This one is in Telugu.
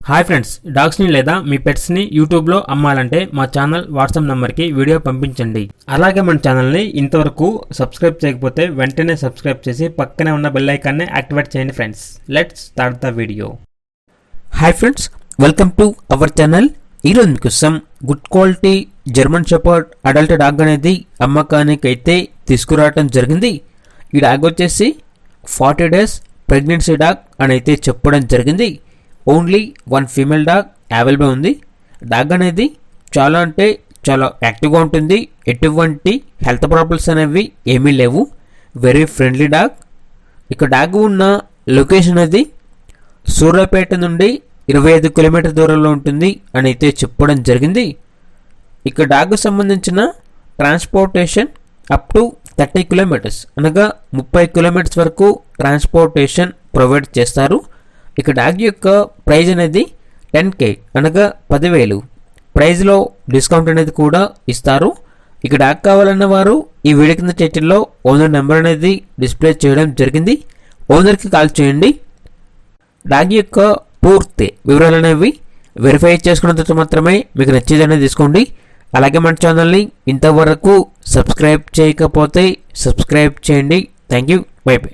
హాయ్ ఫ్రెండ్స్, డాగ్స్ని లేదా మీ పెట్స్ని యూట్యూబ్లో అమ్మాలంటే మా ఛానల్ వాట్సాప్ నెంబర్కి వీడియో పంపించండి. అలాగే మన ఛానల్ని ఇంతవరకు సబ్స్క్రైబ్ చేయకపోతే వెంటనే సబ్స్క్రైబ్ చేసి పక్కనే ఉన్న బెల్ ఐకాన్ని యాక్టివేట్ చేయండి friends. Let's start the video. Hi friends, welcome to our channel. ఈరోజు మీకోసం good quality German shepherd adult dog అనేది అమ్మకానికి అయితే తీసుకురావడం జరిగింది. ఈ డాగ్ వచ్చేసి 40 days ప్రెగ్నెన్సీ డాగ్ అని అయితే చెప్పడం జరిగింది. ఓన్లీ 1 ఫీమేల్ డాగ్ అవైలబుల్ ఉంది. డాగ్ అనేది చాలా అంటే చాలా యాక్టివ్గా ఉంటుంది. ఎటువంటి హెల్త్ ప్రాబ్లమ్స్ అనేవి ఏమీ లేవు. Very friendly dog. ఇక డాగ్ ఉన్న లొకేషన్ అది సూర్యాపేట నుండి 25 కిలోమీటర్ దూరంలో ఉంటుంది అని అయితే చెప్పడం జరిగింది. ఇక డాగ్కు సంబంధించిన ట్రాన్స్పోర్టేషన్ అప్ టు 30 కిలోమీటర్స్ అనగా 30 కిలోమీటర్స్ వరకు ట్రాన్స్పోర్టేషన్ ప్రొవైడ్ చేస్తారు. ఇక డాగ్ యొక్క ప్రైజ్ అనేది 10K అనగా 10,000. ప్రైజ్లో డిస్కౌంట్ అనేది కూడా ఇస్తారు. ఇక డాగ్ కావాలన్న వారు ఈ వీడియో కింద టైటిల్లో ఓనర్ నెంబర్ అనేది డిస్ప్లే చేయడం జరిగింది. ఓనర్కి కాల్ చేయండి. డాగ్ యొక్క పూర్తి వివరాలు అనేవి వెరిఫై చేసుకున్న తర్వాత మాత్రమే మీకు నచ్చేదనేది తీసుకోండి. అలాగే మన ఛానల్ని ఇంతవరకు సబ్స్క్రైబ్ చేయకపోతే సబ్స్క్రైబ్ చేయండి. Thank you. By by.